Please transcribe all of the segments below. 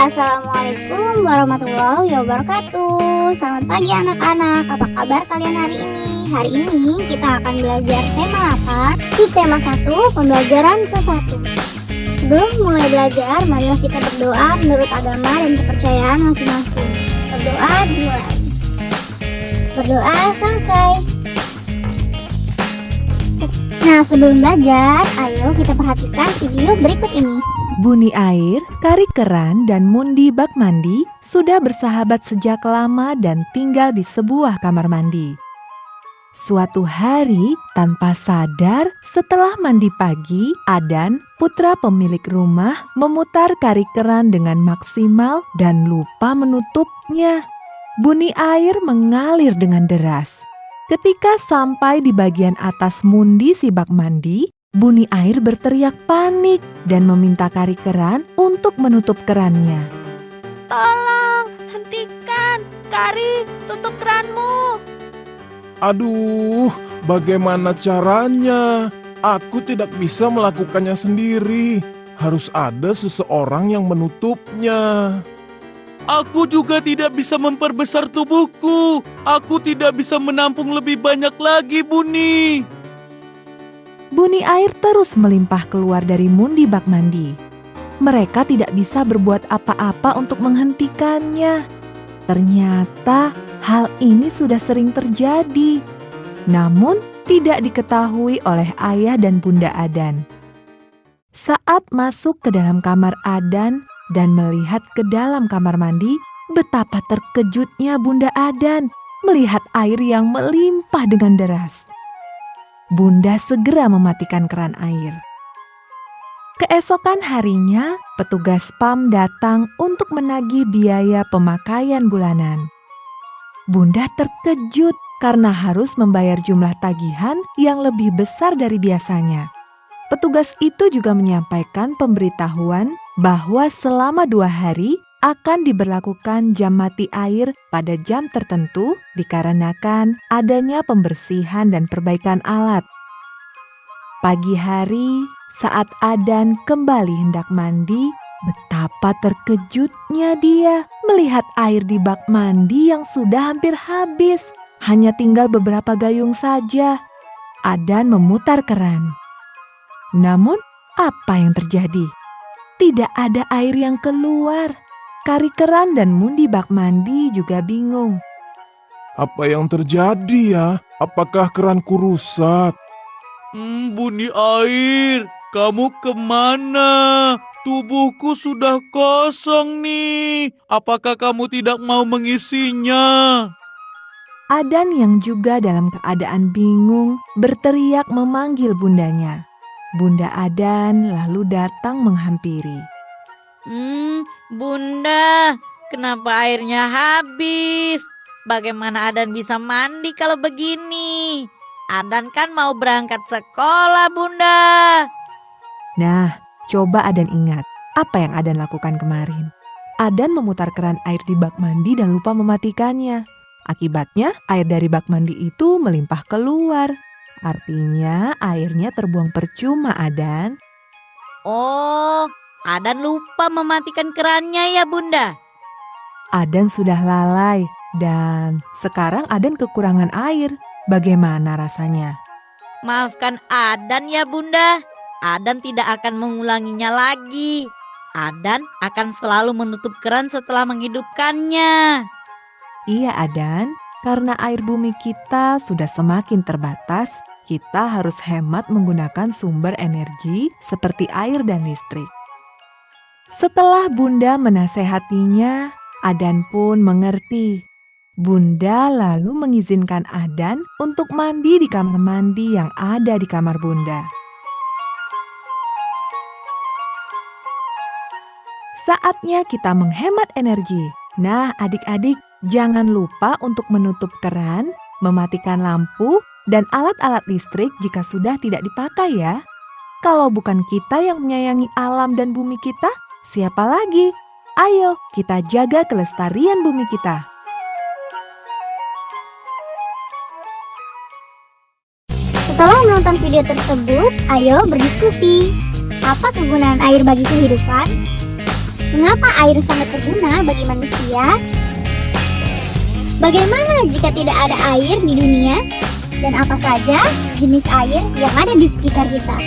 Assalamualaikum warahmatullahi wabarakatuh. Selamat pagi anak-anak, apa kabar kalian hari ini? Hari ini kita akan belajar tema 8, subtema 1, pembelajaran ke-1. Sebelum mulai belajar, marilah kita berdoa menurut agama dan kepercayaan masing-masing. Berdoa dimulai. Berdoa selesai. Nah, sebelum belajar, ayo kita perhatikan video berikut ini. Buni Air, Kari Keran, dan Mundi Bak Mandi sudah bersahabat sejak lama dan tinggal di sebuah kamar mandi. Suatu hari, tanpa sadar, setelah mandi pagi, Adan, putra pemilik rumah, memutar Kari Keran dengan maksimal dan lupa menutupnya. Buni Air mengalir dengan deras. Ketika sampai di bagian atas Mundi si bak mandi, Buni Air berteriak panik dan meminta Kari Keran untuk menutup kerannya. Tolong, hentikan. Kari, tutup keranmu. Aduh, bagaimana caranya? Aku tidak bisa melakukannya sendiri. Harus ada seseorang yang menutupnya. Aku juga tidak bisa memperbesar tubuhku. Aku tidak bisa menampung lebih banyak lagi, Buni. Buni Air terus melimpah keluar dari Mundi Bak Mandi. Mereka tidak bisa berbuat apa-apa untuk menghentikannya. Ternyata hal ini sudah sering terjadi. Namun tidak diketahui oleh ayah dan bunda Adan. Saat masuk ke dalam kamar Adan dan melihat ke dalam kamar mandi, betapa terkejutnya bunda Adan melihat air yang melimpah dengan deras. Bunda segera mematikan keran air. Keesokan harinya, petugas PAM datang untuk menagih biaya pemakaian bulanan. Bunda terkejut karena harus membayar jumlah tagihan yang lebih besar dari biasanya. Petugas itu juga menyampaikan pemberitahuan bahwa selama 2 hari akan diberlakukan jam mati air pada jam tertentu dikarenakan adanya pembersihan dan perbaikan alat. Pagi hari, saat Adan kembali hendak mandi, betapa terkejutnya dia melihat air di bak mandi yang sudah hampir habis. Hanya tinggal beberapa gayung saja. Adan memutar keran. Namun, apa yang terjadi? Tidak ada air yang keluar. Kari Keran dan Mundi Bak Mandi juga bingung. Apa yang terjadi ya? Apakah keranku rusak? Buni Air, kamu kemana? Tubuhku sudah kosong nih. Apakah kamu tidak mau mengisinya? Adan yang juga dalam keadaan bingung berteriak memanggil bundanya. Bunda Adan lalu datang menghampiri. Bunda, kenapa airnya habis? Bagaimana Adan bisa mandi kalau begini? Adan kan mau berangkat sekolah, Bunda. Nah, coba Adan ingat apa yang Adan lakukan kemarin. Adan memutar keran air di bak mandi dan lupa mematikannya. Akibatnya, air dari bak mandi itu melimpah keluar. Artinya, airnya terbuang percuma, Adan. Oh, Adan lupa mematikan kerannya ya, Bunda. Adan sudah lalai dan sekarang Adan kekurangan air. Bagaimana rasanya? Maafkan Adan ya, Bunda. Adan tidak akan mengulanginya lagi. Adan akan selalu menutup keran setelah menghidupkannya. Iya, Adan. Karena air bumi kita sudah semakin terbatas, kita harus hemat menggunakan sumber energi seperti air dan listrik. Setelah Bunda menasehatinya, Adan pun mengerti. Bunda lalu mengizinkan Adan untuk mandi di kamar mandi yang ada di kamar Bunda. Saatnya kita menghemat energi. Nah, adik-adik, jangan lupa untuk menutup keran, mematikan lampu, dan alat-alat listrik jika sudah tidak dipakai ya. Kalau bukan kita yang menyayangi alam dan bumi kita, siapa lagi? Ayo, kita jaga kelestarian bumi kita. Setelah menonton video tersebut, ayo berdiskusi. Apa kegunaan air bagi kehidupan? Mengapa air sangat berguna bagi manusia? Bagaimana jika tidak ada air di dunia? Dan apa saja jenis air yang ada di sekitar kita?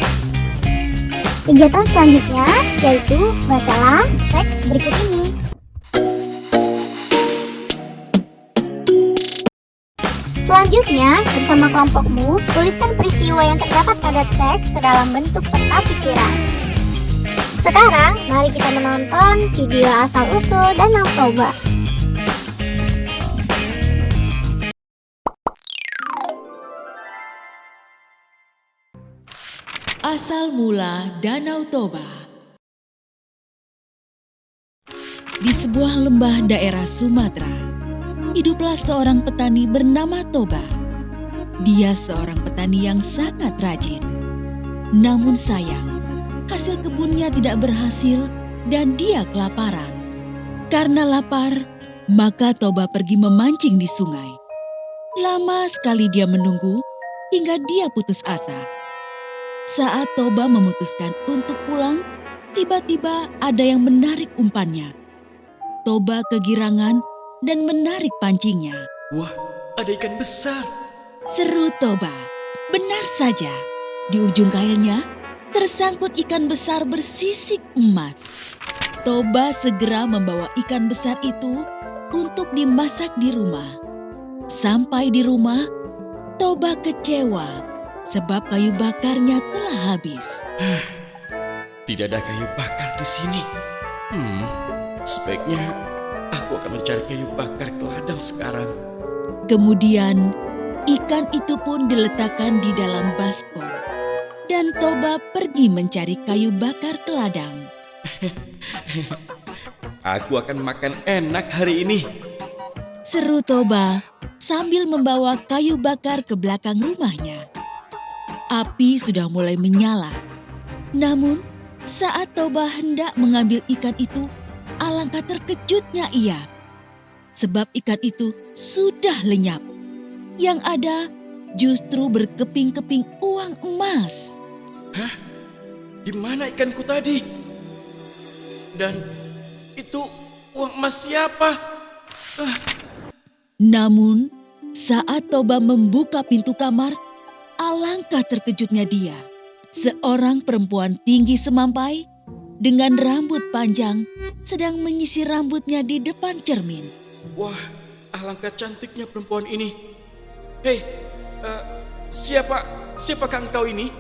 Kegiatan selanjutnya yaitu bacalah teks berikut ini. Selanjutnya, bersama kelompokmu, tuliskan peristiwa yang terdapat pada teks ke dalam bentuk peta pikiran. Sekarang, mari kita menonton video asal-usul Danau Toba. Asal mula Danau Toba. Di sebuah lembah daerah Sumatera, hiduplah seorang petani bernama Toba. Dia seorang petani yang sangat rajin. Namun sayang, hasil kebunnya tidak berhasil dan dia kelaparan. Karena lapar, maka Toba pergi memancing di sungai. Lama sekali dia menunggu hingga dia putus asa. Saat Toba memutuskan untuk pulang, tiba-tiba ada yang menarik umpannya. Toba kegirangan dan menarik pancingnya. Wah, ada ikan besar. Seru Toba. Benar saja, di ujung kailnya tersangkut ikan besar bersisik emas. Toba segera membawa ikan besar itu untuk dimasak di rumah. Sampai di rumah, Toba kecewa sebab kayu bakarnya telah habis. Tidak ada kayu bakar di sini. Sebaiknya aku akan mencari kayu bakar ke ladang sekarang. Kemudian, ikan itu pun diletakkan di dalam baskom. Dan Toba pergi mencari kayu bakar ke ladang. Aku akan makan enak hari ini. Seru Toba sambil membawa kayu bakar ke belakang rumahnya. Api sudah mulai menyala. Namun, saat Toba hendak mengambil ikan itu, alangkah terkejutnya ia. Sebab ikan itu sudah lenyap. Yang ada justru berkeping-keping uang emas. Hah? Di mana ikanku tadi? Dan itu uang emas siapa? Namun, saat Toba membuka pintu kamar, alangkah terkejutnya dia. Seorang perempuan tinggi semampai dengan rambut panjang sedang menyisir rambutnya di depan cermin. Wah, alangkah cantiknya perempuan ini. Hei, siapakah engkau ini?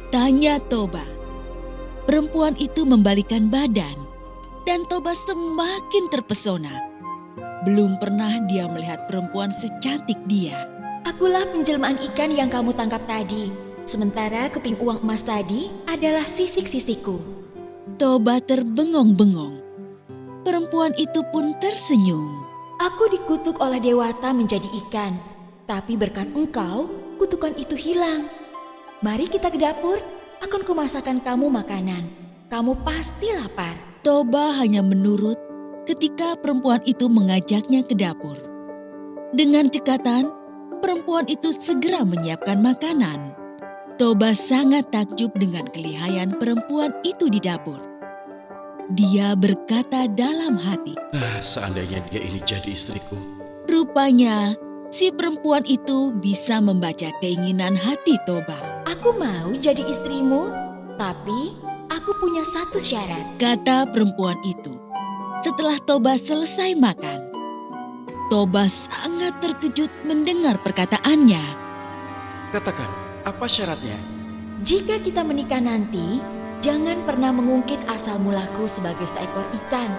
Tanya Toba. Perempuan itu membalikan badan dan Toba semakin terpesona. Belum pernah dia melihat perempuan secantik dia. Akulah penjelmaan ikan yang kamu tangkap tadi. Sementara keping uang emas tadi adalah sisik-sisikku. Toba terbengong-bengong. Perempuan itu pun tersenyum. Aku dikutuk oleh Dewata menjadi ikan. Tapi berkat engkau, kutukan itu hilang. Mari kita ke dapur, akan kumasakan kamu makanan. Kamu pasti lapar. Toba hanya menurut ketika perempuan itu mengajaknya ke dapur. Dengan cekatan, perempuan itu segera menyiapkan makanan. Toba sangat takjub dengan kelihayan perempuan itu di dapur. Dia berkata dalam hati, Seandainya dia ini jadi istriku. rupanya si perempuan itu bisa membaca keinginan hati Toba. Aku mau jadi istrimu, tapi aku punya satu syarat. Kata perempuan itu setelah Toba selesai makan. Toba sangat terkejut mendengar perkataannya. Katakan, apa syaratnya? Jika kita menikah nanti, jangan pernah mengungkit asal mulaku sebagai seekor ikan.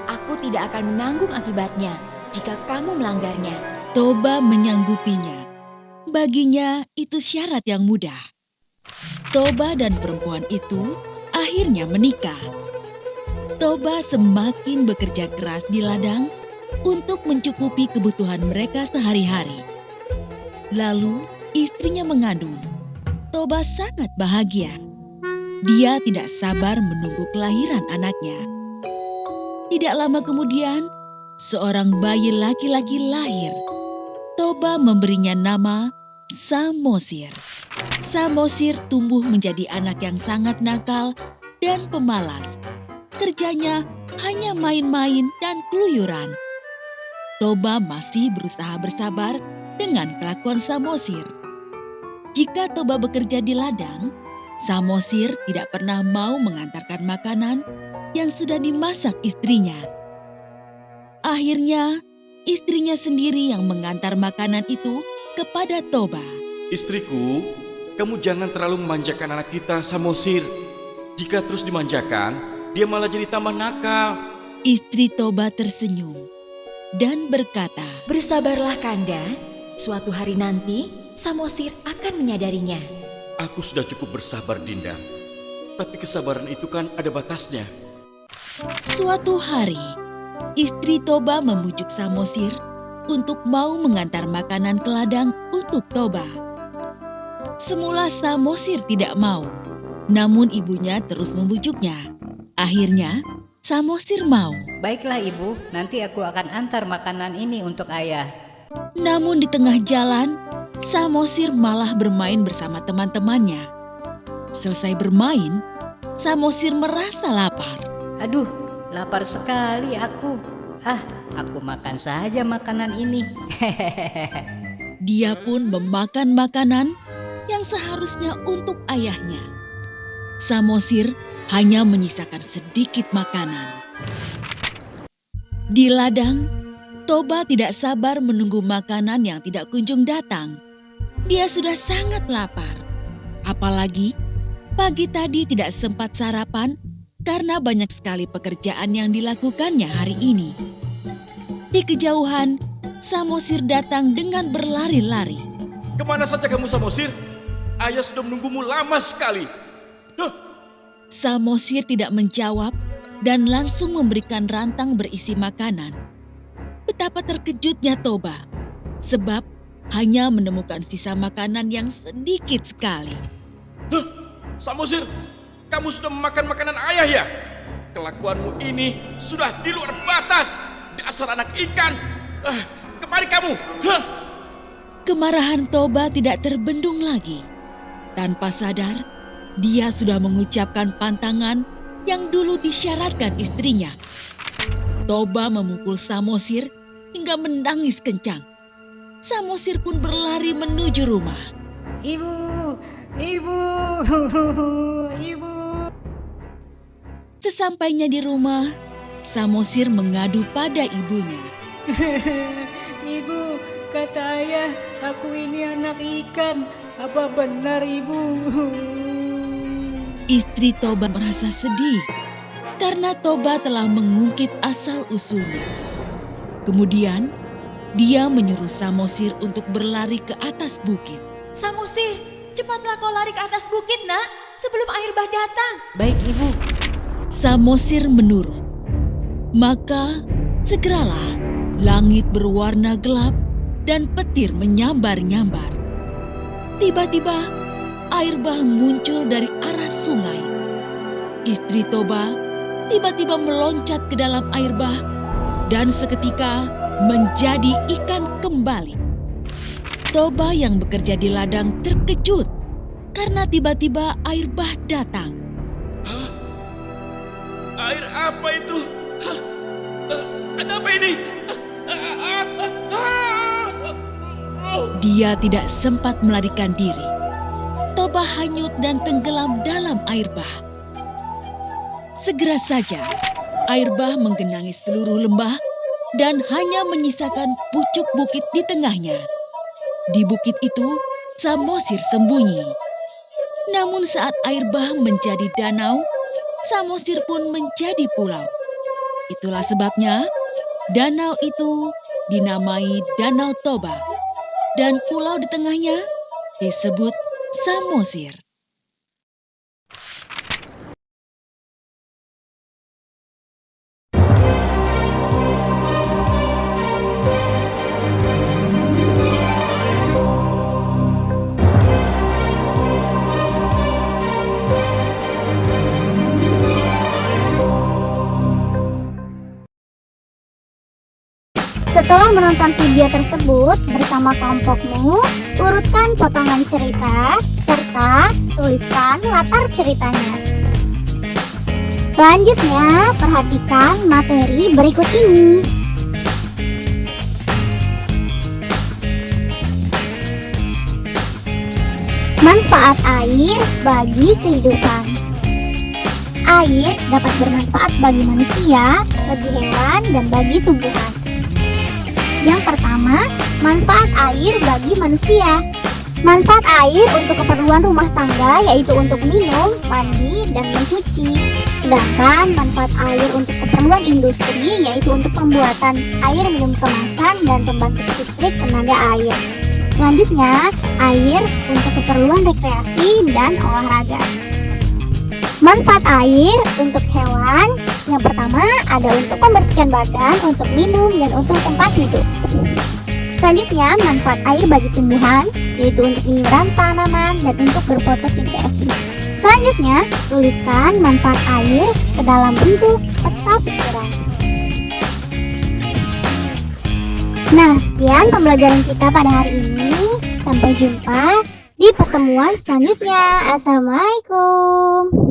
Aku tidak akan menanggung akibatnya jika kamu melanggarnya. Toba menyanggupinya. Baginya itu syarat yang mudah. Toba dan perempuan itu akhirnya menikah. Toba semakin bekerja keras di ladang untuk mencukupi kebutuhan mereka sehari-hari. Lalu istrinya mengandung. Toba sangat bahagia. Dia tidak sabar menunggu kelahiran anaknya. Tidak lama kemudian, seorang bayi laki-laki lahir. Toba memberinya nama Samosir. Samosir tumbuh menjadi anak yang sangat nakal dan pemalas. Kerjanya hanya main-main dan keluyuran. Toba masih berusaha bersabar dengan kelakuan Samosir. Jika Toba bekerja di ladang, Samosir tidak pernah mau mengantarkan makanan yang sudah dimasak istrinya. Akhirnya, istrinya sendiri yang mengantar makanan itu kepada Toba. Istriku, kamu jangan terlalu memanjakan anak kita, Samosir. Jika terus dimanjakan, dia malah jadi tambah nakal. Istri Toba tersenyum dan berkata, Bersabarlah Kanda, suatu hari nanti Samosir akan menyadarinya. Aku sudah cukup bersabar, Dinda. Tapi kesabaran itu kan ada batasnya. Suatu hari, istri Toba membujuk Samosir untuk mau mengantar makanan ke ladang untuk Toba. Semula Samosir tidak mau, namun ibunya terus membujuknya. Akhirnya, Samosir mau. Baiklah ibu, nanti aku akan antar makanan ini untuk ayah. Namun di tengah jalan, Samosir malah bermain bersama teman-temannya. Selesai bermain, Samosir merasa lapar. Aduh, lapar sekali aku. Aku makan saja makanan ini. Dia pun memakan makanan yang seharusnya untuk ayahnya. Samosir hanya menyisakan sedikit makanan. Di ladang, Toba tidak sabar menunggu makanan yang tidak kunjung datang. Dia sudah sangat lapar. Apalagi pagi tadi tidak sempat sarapan karena banyak sekali pekerjaan yang dilakukannya hari ini. Di kejauhan, Samosir datang dengan berlari-lari. Kemana saja kamu, Samosir? Ayah sudah menunggumu lama sekali. Samosir tidak menjawab dan langsung memberikan rantang berisi makanan. Betapa terkejutnya Toba, sebab hanya menemukan sisa makanan yang sedikit sekali. Samosir, kamu sudah memakan makanan ayah ya? Kelakuanmu ini sudah di luar batas. Dasar anak ikan. Kemari kamu. Kemarahan Toba tidak terbendung lagi. Tanpa sadar, dia sudah mengucapkan pantangan yang dulu disyaratkan istrinya. Toba memukul Samosir hingga menangis kencang. Samosir pun berlari menuju rumah. Ibu. Sesampainya di rumah, Samosir mengadu pada ibunya. Ibu, kata ayah, aku ini anak ikan. Apa benar ibu? Istri Toba merasa sedih karena Toba telah mengungkit asal-usulnya. Kemudian, dia menyuruh Samosir untuk berlari ke atas bukit. Samosir, cepatlah kau lari ke atas bukit, nak, sebelum air bah datang. Baik ibu. Samosir menurut. Maka segeralah langit berwarna gelap dan petir menyambar-nyambar. Tiba-tiba air bah muncul dari arah sungai. Istri Toba tiba-tiba meloncat ke dalam air bah dan seketika menjadi ikan kembali. Toba yang bekerja di ladang terkejut karena tiba-tiba air bah datang. Air apa itu? Ada apa ini? Dia tidak sempat melarikan diri. Toba hanyut dan tenggelam dalam air bah. Segera saja, air bah menggenangi seluruh lembah dan hanya menyisakan pucuk bukit di tengahnya. Di bukit itu, Samosir sembunyi. Namun saat air bah menjadi danau, Samosir pun menjadi pulau. Itulah sebabnya danau itu dinamai Danau Toba dan pulau di tengahnya disebut Samosir. Setelah menonton video tersebut bersama kelompokmu, urutkan potongan cerita serta tuliskan latar ceritanya. Selanjutnya, perhatikan materi berikut ini. Manfaat air bagi kehidupan. Air dapat bermanfaat bagi manusia, bagi hewan, dan bagi tumbuhan. Yang pertama, manfaat air bagi manusia. Manfaat air untuk keperluan rumah tangga yaitu untuk minum, mandi, dan mencuci. Sedangkan manfaat air untuk keperluan industri yaitu untuk pembuatan air minum kemasan dan pembangkit listrik tenaga air. Selanjutnya, air untuk keperluan rekreasi dan olahraga. Manfaat air untuk hewan. Yang pertama ada untuk membersihkan badan, untuk minum, dan untuk tempat hidup. Selanjutnya, manfaat air bagi tumbuhan, yaitu untuk menyuram tanaman dan untuk berfotosintesis. Selanjutnya, tuliskan manfaat air ke dalam bentuk peta pikiran. Nah, sekian pembelajaran kita pada hari ini. Sampai jumpa di pertemuan selanjutnya. Assalamualaikum.